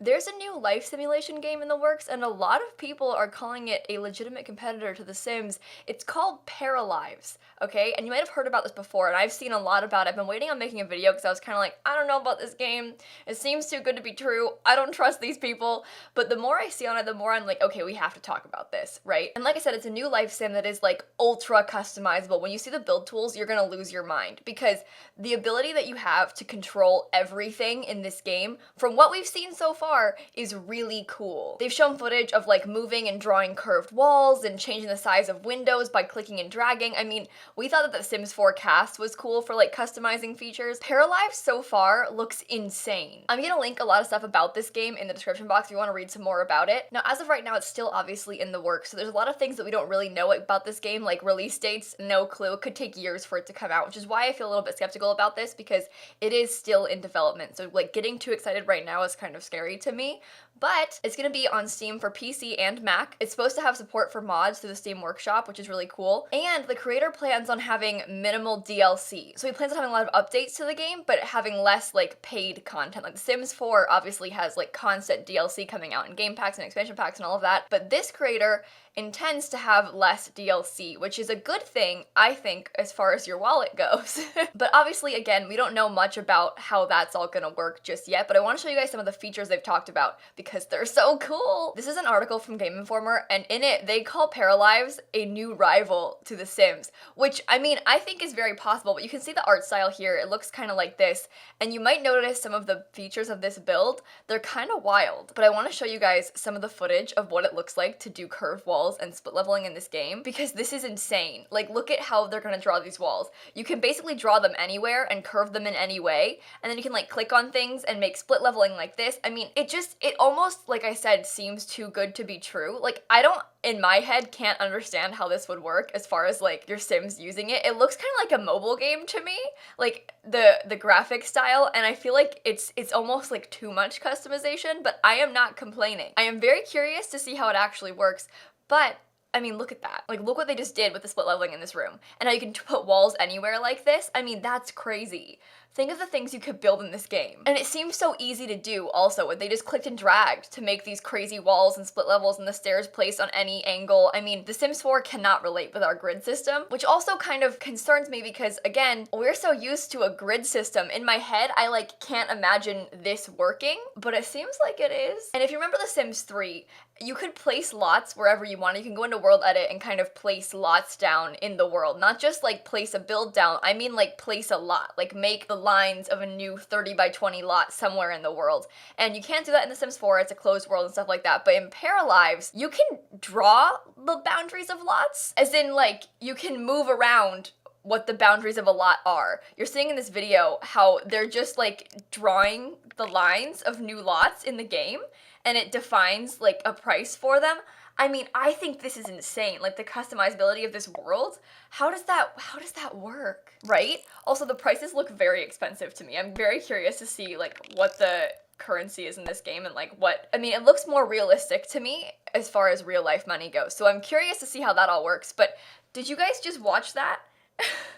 There's a new life simulation game in the works, and a lot of people are calling it a legitimate competitor to The Sims. It's called Paralives, okay? And you might have heard about this before, and I've seen a lot about it. I've been waiting on making a video because I was kind of like, I don't know about this game. It seems too good to be true. I don't trust these people. But the more I see on it, the more I'm like, okay, we have to talk about this, right? And like I said, it's a new life sim that is like ultra customizable. When you see the build tools, you're gonna lose your mind because the ability that you have to control everything in this game, from what we've seen so far, is really cool. They've shown footage of like moving and drawing curved walls and changing the size of windows by clicking and dragging. I mean, we thought that the Sims 4 cast was cool for like customizing features. Paralives so far looks insane. I'm gonna link a lot of stuff about this game in the description box if you want to read some more about it. Now, as of right now, it's still obviously in the works, so there's a lot of things that we don't really know about this game, like release dates, no clue. It could take years for it to come out, which is why I feel a little bit skeptical about this because it is still in development. So like getting too excited right now is kind of scary to me. But it's gonna be on Steam for PC and Mac. It's supposed to have support for mods through the Steam Workshop, which is really cool. And the creator plans on having minimal DLC. So he plans on having a lot of updates to the game, but having less like paid content. Like The Sims 4 obviously has like constant DLC coming out and game packs and expansion packs and all of that. But this creator intends to have less DLC, which is a good thing, I think, as far as your wallet goes. But obviously, again, we don't know much about how that's all gonna work just yet, but I want to show you guys some of the features they've talked about because they're so cool. This is an article from Game Informer, and in it, they call Paralives a new rival to The Sims, which, I mean, I think is very possible, but you can see the art style here. It looks kind of like this, and you might notice some of the features of this build. They're kind of wild, but I want to show you guys some of the footage of what it looks like to do curved walls and split leveling in this game because this is insane. Like, look at how they're gonna draw these walls. You can basically draw them anywhere and curve them in any way, and then you can like click on things and make split leveling like this. I mean, it almost, like I said, seems too good to be true. Like, I don't, in my head, can't understand how this would work as far as like your Sims using it. It looks kind of like a mobile game to me, like the graphic style, and I feel like it's almost like too much customization, but I am not complaining. I am very curious to see how it actually works, but I mean, look at that. Like, look what they just did with the split leveling in this room. And how you can put walls anywhere like this. I mean, that's crazy. Think of the things you could build in this game. And it seems so easy to do also. They just clicked and dragged to make these crazy walls and split levels and the stairs placed on any angle. I mean, The Sims 4 cannot relate with our grid system, which also kind of concerns me because, again, we're so used to a grid system. In my head, I like can't imagine this working, but it seems like it is. And if you remember The Sims 3, you could place lots wherever you want. You can go into World Edit and kind of place lots down in the world. Not just like place a build down, I mean like place a lot. Like make the lines of a new 30 by 20 lot somewhere in the world. And you can't do that in The Sims 4, it's a closed world and stuff like that. But in Paralives, you can draw the boundaries of lots. As in like, you can move around what the boundaries of a lot are. You're seeing in this video how they're just like drawing the lines of new lots in the game, and it defines like a price for them. I mean, I think this is insane. Like the customizability of this world, how does that work, right? Also, the prices look very expensive to me. I'm very curious to see like what the currency is in this game and like what, I mean, it looks more realistic to me as far as real life money goes. So I'm curious to see how that all works. But did you guys just watch that?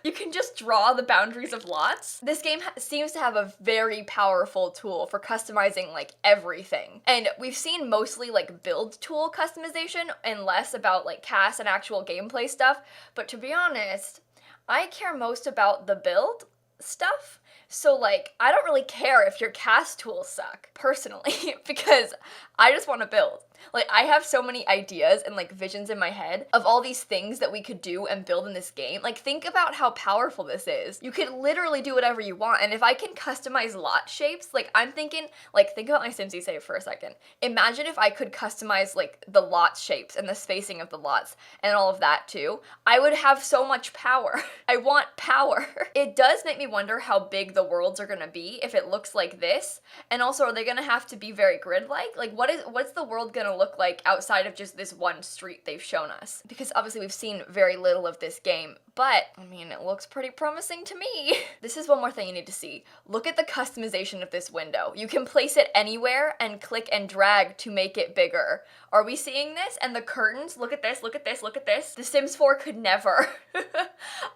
You can just draw the boundaries of lots. This game seems to have a very powerful tool for customizing like everything. And we've seen mostly like build tool customization and less about like cast and actual gameplay stuff. But to be honest, I care most about the build stuff. So like, I don't really care if your cast tools suck, personally, because I just want to build. Like, I have so many ideas and like visions in my head of all these things that we could do and build in this game. Like, think about how powerful this is. You could literally do whatever you want, and if I can customize lot shapes, like I'm thinking, like think about my SimSie save for a second. Imagine if I could customize like the lot shapes and the spacing of the lots and all of that too. I would have so much power. I want power. It does make me wonder how big the worlds are gonna be if it looks like this, and also are they gonna have to be very grid-like? Like what's the world gonna look like outside of just this one street they've shown us? Because obviously we've seen very little of this game, but I mean, it looks pretty promising to me. This is one more thing you need to see. Look at the customization of this window. You can place it anywhere and click and drag to make it bigger. Are we seeing this? And the curtains, look at this, look at this, look at this. The Sims 4 could never.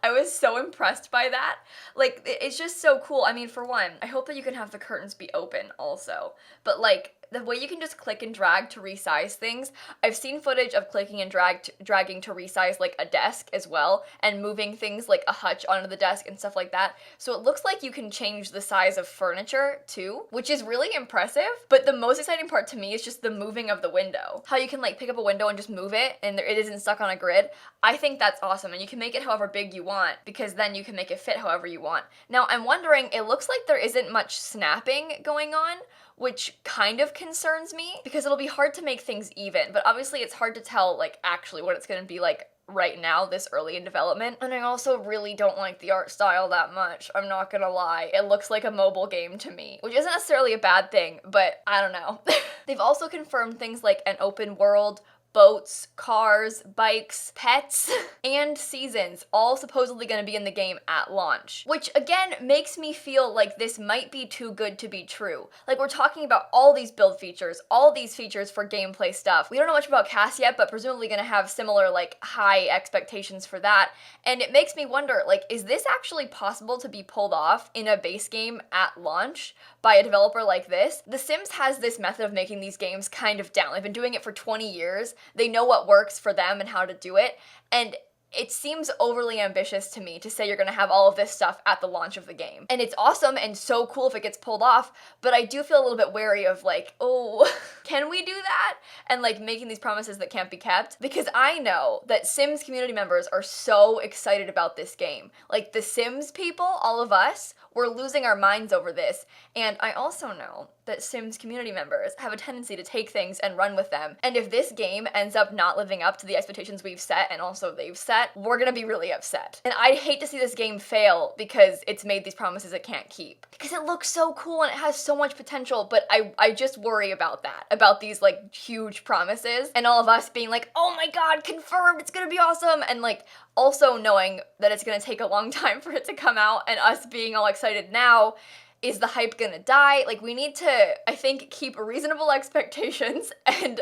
I was so impressed by that. Like, it's just so cool. I mean, for one, I hope that you can have the curtains be open also, but like, The way you can just click and drag to resize things. I've seen footage of clicking and dragging to resize like a desk as well, and moving things like a hutch onto the desk and stuff like that. So it looks like you can change the size of furniture too, which is really impressive. But the most exciting part to me is just the moving of the window. How you can like pick up a window and just move it and it isn't stuck on a grid. I think that's awesome, and you can make it however big you want because then you can make it fit however you want. Now I'm wondering, it looks like there isn't much snapping going on, which kind of concerns me because it'll be hard to make things even, but obviously it's hard to tell like actually what it's gonna be like right now this early in development. And I also really don't like the art style that much, I'm not gonna lie. It looks like a mobile game to me, which isn't necessarily a bad thing, but I don't know. They've also confirmed things like an open world, boats, cars, bikes, pets, and seasons, all supposedly gonna be in the game at launch. Which again makes me feel like this might be too good to be true. Like, we're talking about all these build features, all these features for gameplay stuff. We don't know much about cast yet, but presumably gonna have similar like high expectations for that. And it makes me wonder, like, is this actually possible to be pulled off in a base game at launch by a developer like this? The Sims has this method of making these games kind of down. They've been doing it for 20 years. They know what works for them and how to do it, and it seems overly ambitious to me to say you're gonna have all of this stuff at the launch of the game. And it's awesome and so cool if it gets pulled off, but I do feel a little bit wary of like, oh, can we do that? And like making these promises that can't be kept. Because I know that Sims community members are so excited about this game. Like the Sims people, all of us, we're losing our minds over this. And I also know that Sims community members have a tendency to take things and run with them. And if this game ends up not living up to the expectations we've set and also they've set, we're gonna be really upset. And I'd hate to see this game fail because it's made these promises it can't keep. Because it looks so cool and it has so much potential, but I just worry about that. About these like huge promises and all of us being like, oh my god, confirmed, it's gonna be awesome! And like also knowing that it's gonna take a long time for it to come out and us being all excited now. Is the hype gonna die? Like, we need to, I think, keep reasonable expectations and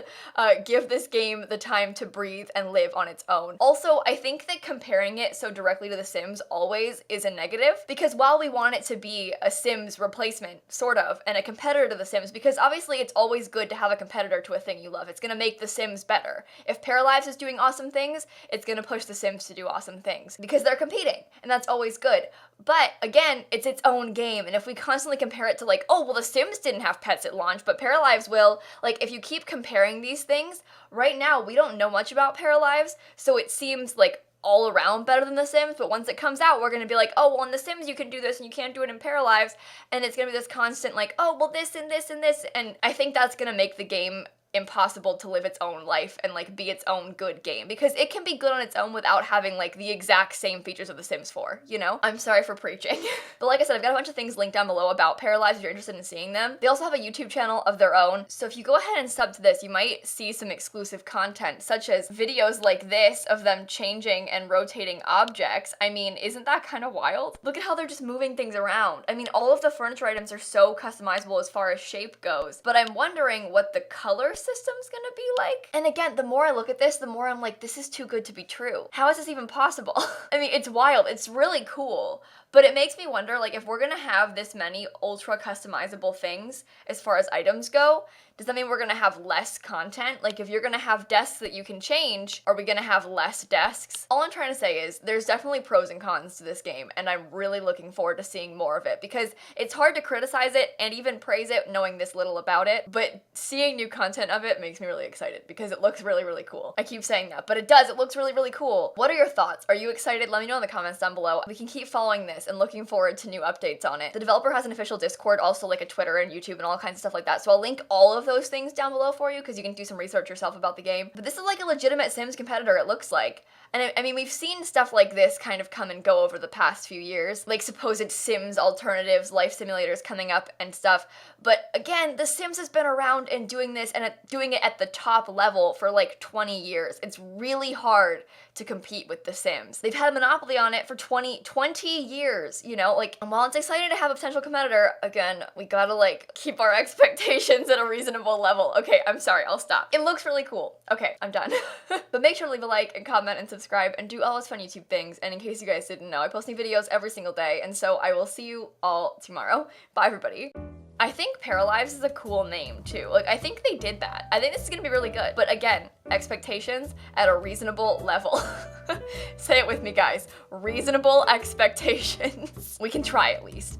give this game the time to breathe and live on its own. Also, I think that comparing it so directly to The Sims always is a negative, because while we want it to be a Sims replacement, sort of, and a competitor to The Sims, because obviously it's always good to have a competitor to a thing you love. It's gonna make The Sims better. If Paralives is doing awesome things, it's gonna push The Sims to do awesome things, because they're competing, and that's always good. But again, it's its own game, and if we constantly compare it to like, oh, well, The Sims didn't have pets at launch, but Paralives will, like, if you keep comparing these things, right now we don't know much about Paralives, so it seems like all around better than The Sims, but once it comes out, we're gonna be like, oh, well, in The Sims you can do this and you can't do it in Paralives, and it's gonna be this constant like, oh, well, this and this and this, and I think that's gonna make the game impossible to live its own life and like be its own good game, because it can be good on its own without having like the exact same features of The Sims 4, you know? I'm sorry for preaching. But like I said, I've got a bunch of things linked down below about Paralives if you're interested in seeing them. They also have a YouTube channel of their own, so if you go ahead and sub to this, you might see some exclusive content, such as videos like this of them changing and rotating objects. I mean, isn't that kind of wild? Look at how they're just moving things around. I mean, all of the furniture items are so customizable as far as shape goes, but I'm wondering what the color system's gonna be like. And again, the more I look at this, the more I'm like, this is too good to be true. How is this even possible? I mean, it's wild, it's really cool, but it makes me wonder, like, if we're gonna have this many ultra customizable things as far as items go, does that mean we're gonna have less content? Like, if you're gonna have desks that you can change, are we gonna have less desks? All I'm trying to say is there's definitely pros and cons to this game, and I'm really looking forward to seeing more of it, because it's hard to criticize it and even praise it knowing this little about it, but seeing new content of it makes me really excited because it looks really, really cool. I keep saying that, but it does. It looks really, really cool. What are your thoughts? Are you excited? Let me know in the comments down below. We can keep following this and looking forward to new updates on it. The developer has an official Discord, also like a Twitter and YouTube and all kinds of stuff like that, so I'll link all of those things down below for you because you can do some research yourself about the game. But this is like a legitimate Sims competitor, it looks like. And I mean, we've seen stuff like this kind of come and go over the past few years, like supposed Sims alternatives, life simulators coming up and stuff. But again, The Sims has been around and doing this and doing it at the top level for like 20 years. It's really hard to compete with The Sims. They've had a monopoly on it for 20 years, you know? Like, and while it's exciting to have a potential competitor, again, we gotta like keep our expectations at a reasonable level. Okay, I'm sorry, I'll stop. It looks really cool. Okay, I'm done. But make sure to leave a like and comment and subscribe and do all those fun YouTube things. And in case you guys didn't know, I post new videos every single day, and so I will see you all tomorrow. Bye, everybody. I think Paralives is a cool name too. Like, I think they did that. I think this is gonna be really good. But again, expectations at a reasonable level. Say it with me, guys. Reasonable expectations. We can try at least.